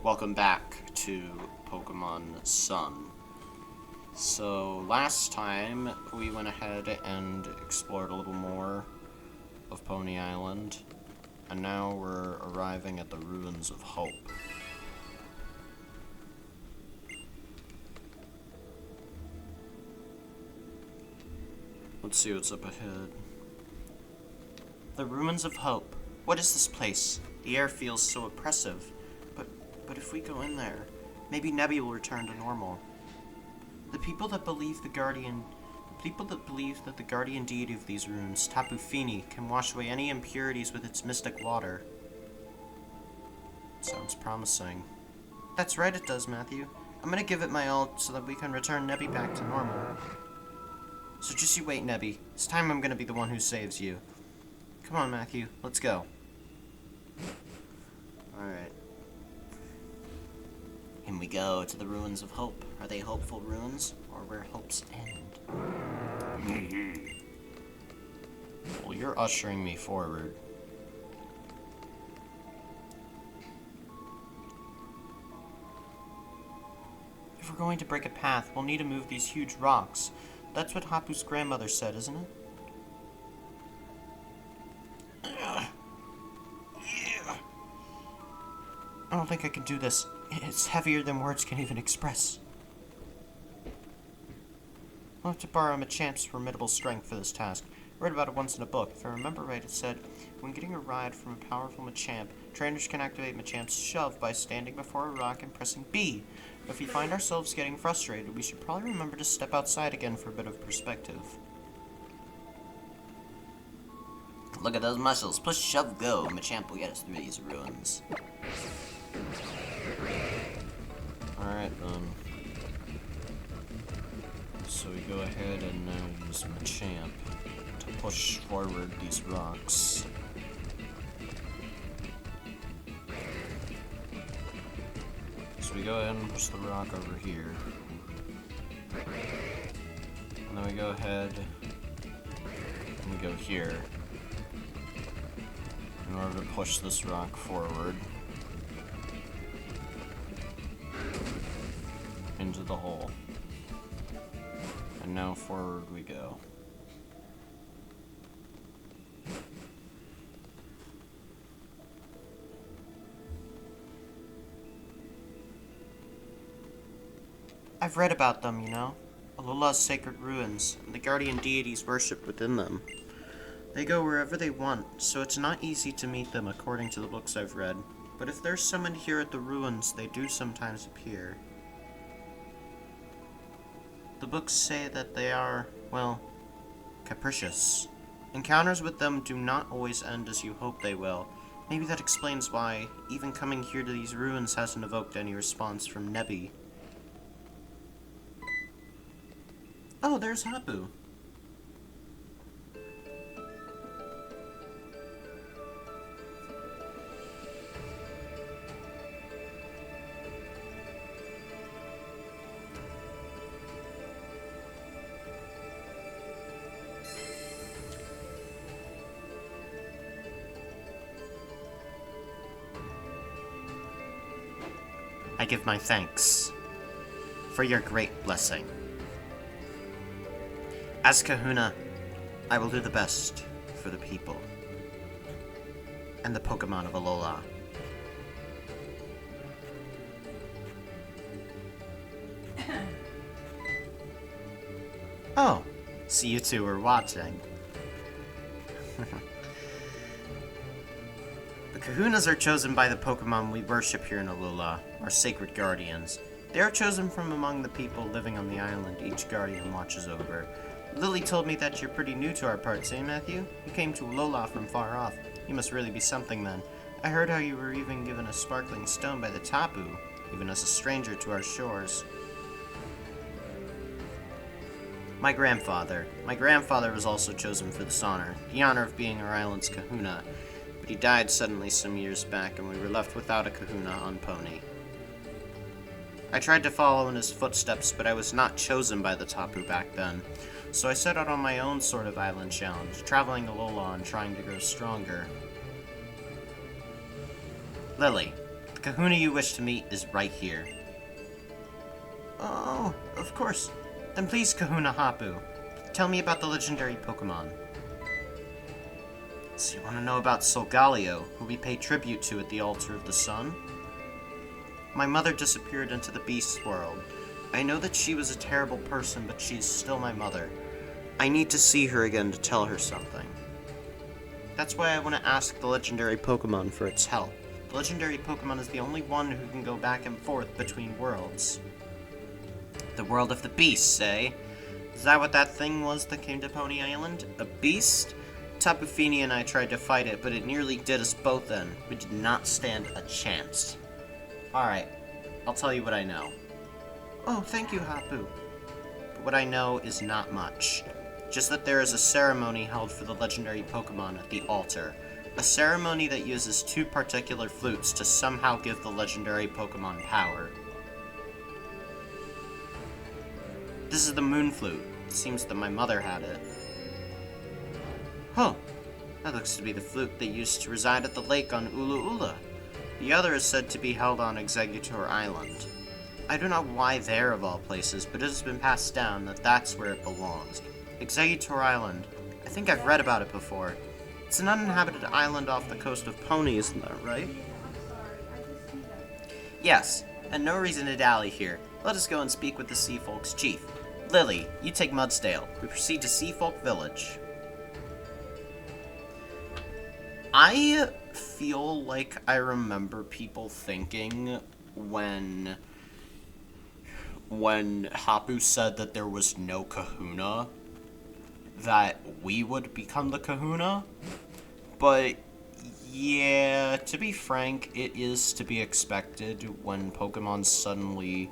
Welcome back to Pokemon Sun. So, last time we went ahead and explored a little more of Pony Island, and now we're arriving at the Ruins of Hope. Let's see what's up ahead. The Ruins of Hope. What is this place? The air feels so oppressive. But if we go in there, maybe Nebby will return to normal. The people that believe that the guardian deity of these ruins, Tapu Fini, can wash away any impurities with its mystic water. Sounds promising. That's right, it does, Matthew. I'm gonna give it my all so that we can return Nebby back to normal. So just you wait, Nebby. This time I'm gonna be the one who saves you. Come on, Matthew, let's go. Alright. In we go to the Ruins of Hope. Are they hopeful ruins, or where hopes end? Well, you're ushering me forward. If we're going to break a path, we'll need to move these huge rocks. That's what Hapu's grandmother said, isn't it? I don't think I can do this. It's heavier than words can even express. I'll have to borrow Machamp's formidable strength for this task. I read about it once in a book. If I remember right, it said, when getting a ride from a powerful Machamp, trainers can activate Machamp's shove by standing before a rock and pressing B. If we find ourselves getting frustrated, we should probably remember to step outside again for a bit of perspective. Look at those muscles. Push, shove, go. Machamp will get us through these ruins. Alright then. So we go ahead and now use Machamp to push forward these rocks. So we go ahead and push the rock over here. And then we go ahead and we go here in order to push this rock forward into the hole. And now forward we go. I've read about them, you know. Alola's sacred ruins, and the guardian deities worshipped within them. They go wherever they want, so it's not easy to meet them according to the books I've read. But if there's someone here at the ruins, they do sometimes appear. The books say that they are, well, capricious. Encounters with them do not always end as you hope they will. Maybe that explains why even coming here to these ruins hasn't evoked any response from Nebby. Oh, there's Hapu. I give my thanks for your great blessing. As Kahuna, I will do the best for the people and the Pokemon of Alola. Oh, so you two were watching. The Kahunas are chosen by the Pokemon we worship here in Alola, our sacred guardians. They are chosen from among the people living on the island each guardian watches over. Lily told me that you're pretty new to our parts, eh, Matthew? You came to Alola from far off. You must really be something then. I heard how you were even given a sparkling stone by the Tapu, even as a stranger to our shores. My grandfather was also chosen for this honor, the honor of being our island's Kahuna. But he died suddenly some years back, and we were left without a Kahuna on Pony. I tried to follow in his footsteps, but I was not chosen by the Tapu back then. So I set out on my own sort of island challenge, traveling Alola and trying to grow stronger. Lily, the kahuna you wish to meet is right here. Oh, of course. Then please, Kahuna Hapu, tell me about the legendary Pokémon. So you want to know about Solgaleo, who we pay tribute to at the Altar of the Sun? My mother disappeared into the Beast's world. I know that she was a terrible person, but she's still my mother. I need to see her again to tell her something. That's why I want to ask the legendary Pokémon for its help. The legendary Pokémon is the only one who can go back and forth between worlds. The world of the beasts, eh? Is that what that thing was that came to Pony Island? A beast? Tapu Fini and I tried to fight it, but it nearly did us both in. We did not stand a chance. Alright, I'll tell you what I know. Oh, thank you, Hapu. But what I know is not much. Just that there is a ceremony held for the legendary Pokémon at the altar. A ceremony that uses 2 particular flutes to somehow give the legendary Pokémon power. This is the Moon Flute. It seems that my mother had it. Huh. That looks to be the flute they used to reside at the lake on Ulu Ula. The other is said to be held on Executor Island. I don't know why there of all places, but it has been passed down that that's where it belongs. Executor Island. I think I've read about it before. It's an uninhabited island off the coast of Pony, isn't that right? Yes, and no reason to dally here. Let us go and speak with the Sea Folk's chief. Lily, you take Mudsdale. We proceed to Sea Folk Village. I feel like I remember people thinking when Hapu said that there was no kahuna, that we would become the kahuna. But yeah, to be frank, it is to be expected when Pokemon suddenly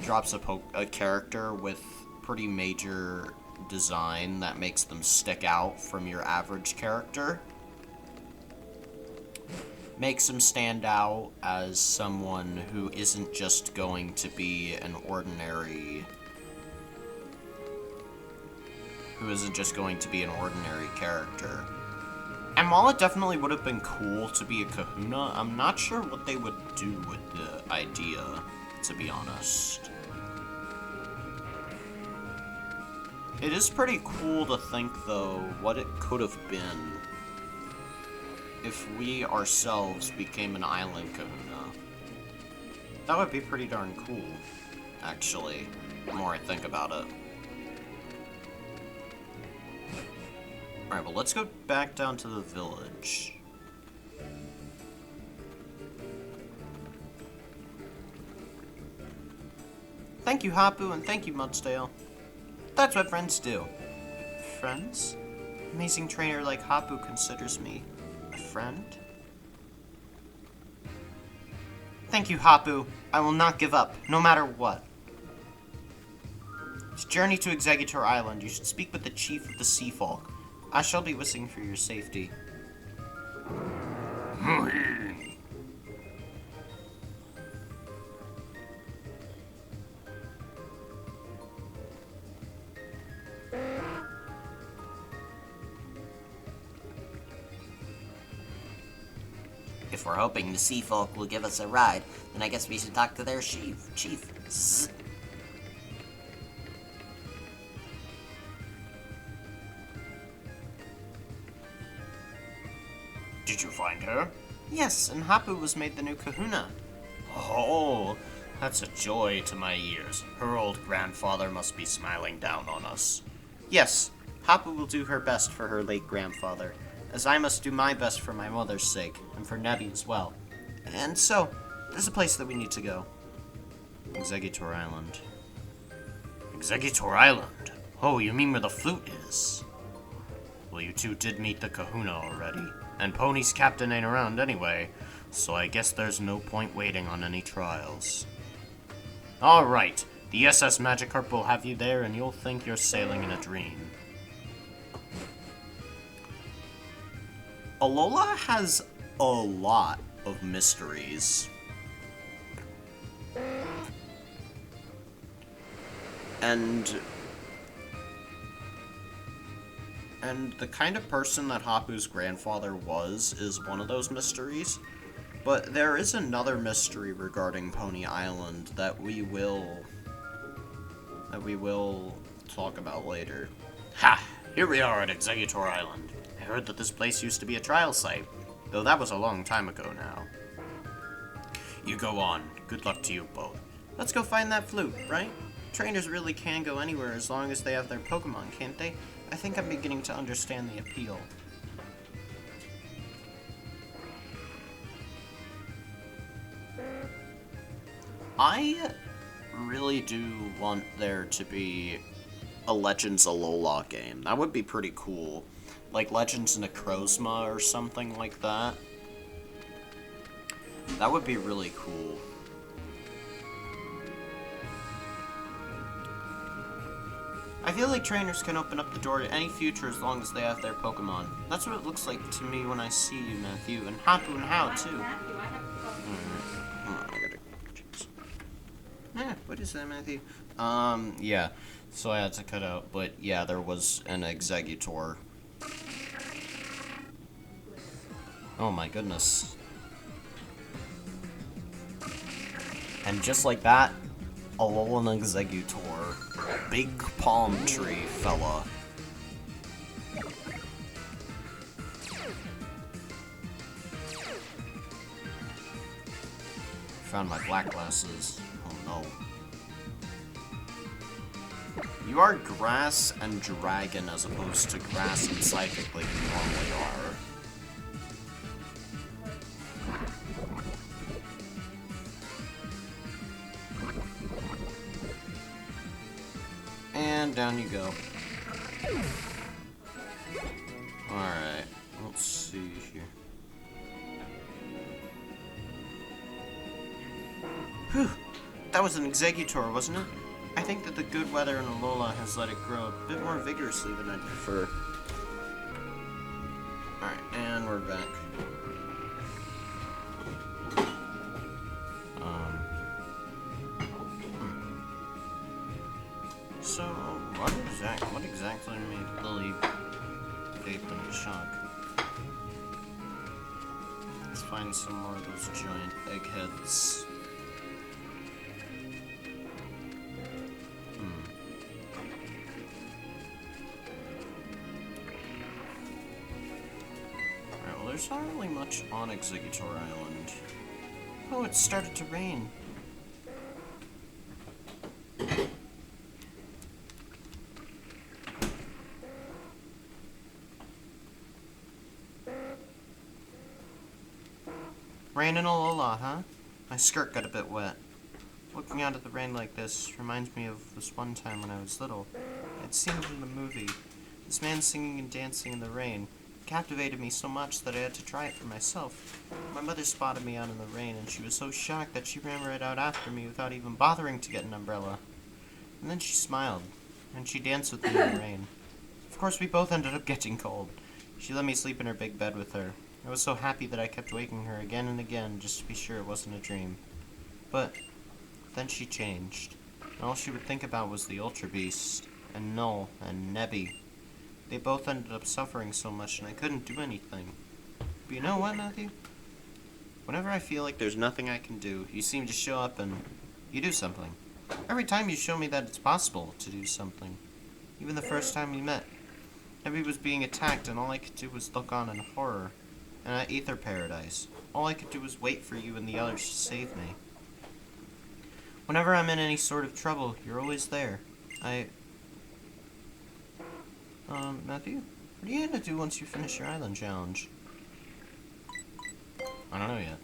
drops a character with pretty major design that makes them stick out from your average character. Makes them stand out as someone who isn't just going to be an ordinary... character. And while it definitely would have been cool to be a kahuna, I'm not sure what they would do with the idea, to be honest. It is pretty cool to think, though, what it could have been if we ourselves became an island kahuna. That would be pretty darn cool, actually, the more I think about it. Alright, well, let's go back down to the village. Thank you, Hapu, and thank you, Mudsdale. That's what friends do. Friends? Amazing trainer like Hapu considers me a friend? Thank you, Hapu. I will not give up, no matter what. To journey to Executor Island, you should speak with the chief of the Sea Folk. I shall be whistling for your safety. If we're hoping the Sea Folk will give us a ride, then I guess we should talk to their chief. Zzz. Did you find her? Yes, and Hapu was made the new kahuna. Oh, that's a joy to my ears. Her old grandfather must be smiling down on us. Yes, Hapu will do her best for her late grandfather, as I must do my best for my mother's sake, and for Nebby as well. And so, there's a place that we need to go. Executor Island. Executor Island? Oh, you mean where the flute is? Well, you two did meet the kahuna already. And Pony's captain ain't around anyway, so I guess there's no point waiting on any trials. Alright, the SS Magikarp will have you there and you'll think you're sailing in a dream. Alola has a lot of mysteries. And the kind of person that Hapu's grandfather was is one of those mysteries. But there is another mystery regarding Pony Island that we will talk about later. Ha! Here we are at Executor Island. I heard that this place used to be a trial site, though that was a long time ago now. You go on. Good luck to you both. Let's go find that flute, right? Trainers really can go anywhere as long as they have their Pokémon, can't they? I think I'm beginning to understand the appeal. I really do want there to be a Legends Alola game. That would be pretty cool. Like Legends Necrozma or something like that. That would be really cool. I feel like trainers can open up the door to any future as long as they have their Pokemon. That's what it looks like to me when I see you, Matthew, and Hapu and How, too. What is that, Matthew? Yeah. So I had to cut out, but yeah, there was an Executor. Oh my goodness. And just like that, Alolan Executor. Big palm tree fella. Found my black glasses. Oh no. You are grass and dragon as opposed to grass and psychic like you normally are. And down you go. Alright, let's see here. Whew, that was an Executor, wasn't it? I think that the good weather in Alola has let it grow a bit more vigorously than I'd prefer. Alright, and we're back. So, what exactly made Lily gape in shock? Let's find some more of those giant eggheads. Alright, well there's not really much on Executor Island. Oh, it started to rain. Rain in Alola, huh? My skirt got a bit wet. Looking out at the rain like this reminds me of this one time when I was little. I'd seen it in the movie. This man singing and dancing in the rain captivated me so much that I had to try it for myself. My mother spotted me out in the rain, and she was so shocked that she ran right out after me without even bothering to get an umbrella. And then she smiled, and she danced with me in the rain. Of course, we both ended up getting cold. She let me sleep in her big bed with her. I was so happy that I kept waking her again and again just to be sure it wasn't a dream. But then she changed. And all she would think about was the Ultra Beast, and Null, and Nebby. They both ended up suffering so much and I couldn't do anything. But you know what, Matthew? Whenever I feel like there's nothing I can do, you seem to show up and you do something. Every time you show me that it's possible to do something. Even the first time we met. Nebby was being attacked and all I could do was look on in horror. And at Ether Paradise, all I could do was wait for you and the others to save me. Whenever I'm in any sort of trouble, you're always there. Matthew, what are you gonna do once you finish your island challenge? I don't know yet.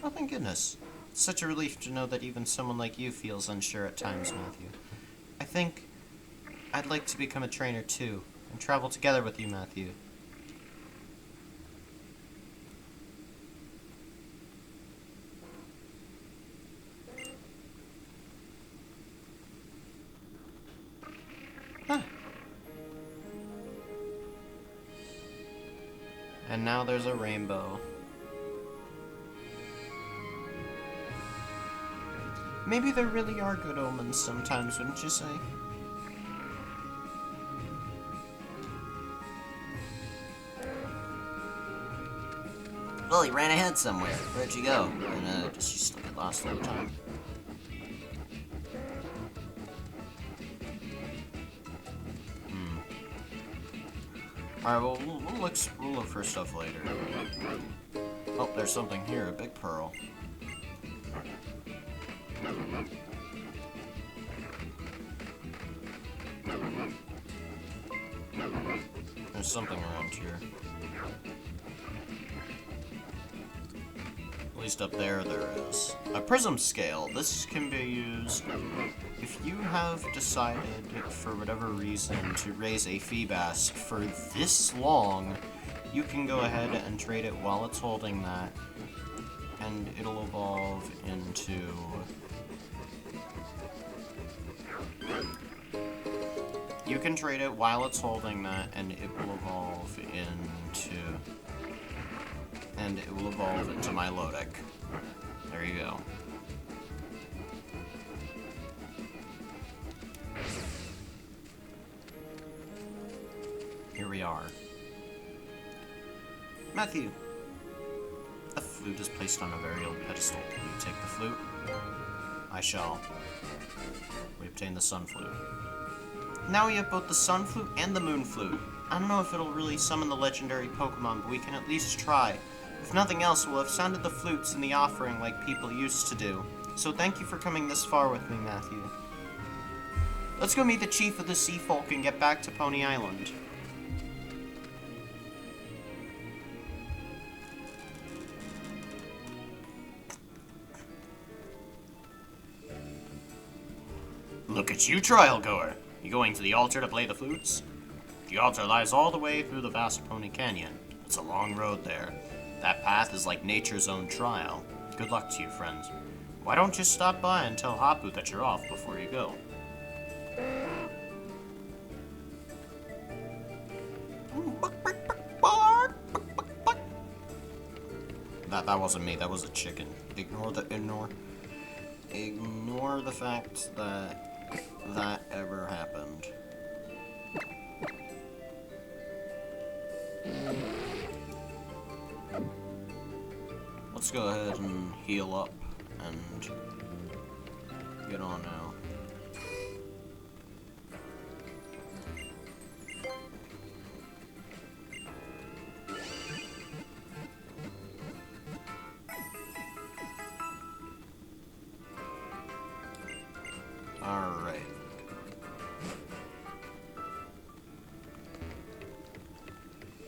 Oh, thank goodness. It's such a relief to know that even someone like you feels unsure at times, Matthew. I think I'd like to become a trainer too, and travel together with you, Matthew. Huh. And now there's a rainbow. Maybe there really are good omens sometimes, wouldn't you say? Well, he ran ahead somewhere. Where'd you go? And, does she still get lost all the time? Alright, well, we'll look for stuff later. Oh, there's something here, a big pearl. There's something around here. At least up there is. A prism scale. This can be used if you have decided, for whatever reason, to raise a Feebas for this long. You can go ahead and trade it while it's holding that, and it'll evolve into... You can trade it while it's holding that, and it will evolve into... And it will evolve into Milotic. There you go. Here we are. Matthew. A flute is placed on a very old pedestal. Will you take the flute? I shall. We obtain the sun flute. Now we have both the sun flute and the moon flute. I don't know if it'll really summon the legendary Pokemon, but we can at least try. If nothing else, we'll have sounded the flutes in the offering like people used to do. So thank you for coming this far with me, Matthew. Let's go meet the chief of the Sea Folk and get back to Pony Island. Look at you, trial goer. You going to the altar to play the flutes? The altar lies all the way through the vast Pony Canyon. It's a long road there. That path is like nature's own trial. Good luck to you, friends. Why don't you stop by and tell Hapu that you're off before you go? That wasn't me, that was a chicken. Ignore the fact that that ever happened. Let's go ahead and heal up and get on now. Alright.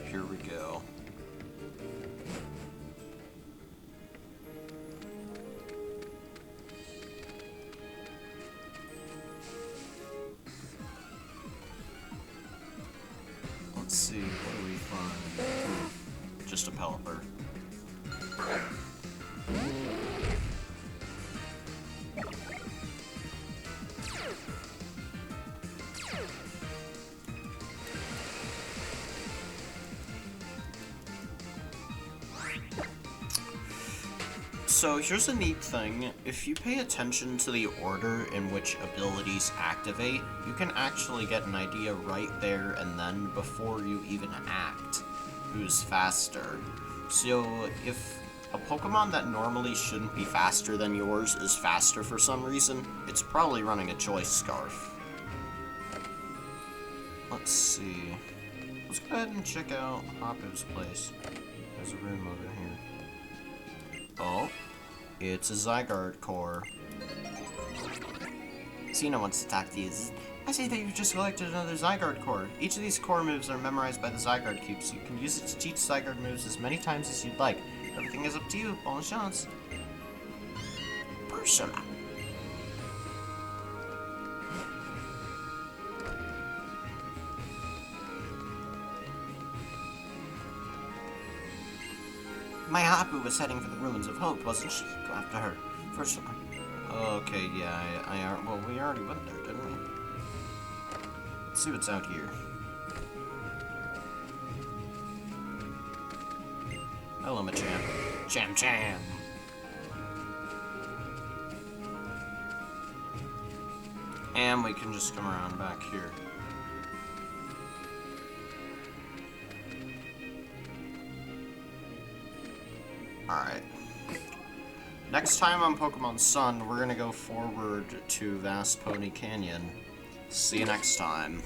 Here we go. Let's see, what do we find? Just a Pelipper. So here's a neat thing. If you pay attention to the order in which abilities activate, you can actually get an idea right there and then before you even act who's faster. So if a Pokemon that normally shouldn't be faster than yours is faster for some reason, it's probably running a Choice Scarf. Let's see. Let's go ahead and check out Hapu's place. There's a room over here. Oh. It's a Zygarde core. Cena wants to talk to you. I see that you've just selected another Zygarde core. Each of these core moves are memorized by the Zygarde cubes. You can use it to teach Zygarde moves as many times as you'd like. Everything is up to you. Bonus chance. Persona. My Hapu was heading for the Ruins of Hope, wasn't she? Go after her. First one. Okay, yeah, well, we already went there, didn't we? Let's see what's out here. Hello, Machamp. Cham. And we can just come around back here. next time on Pokemon Sun, we're gonna go forward to Vast Pony Canyon. See you next time.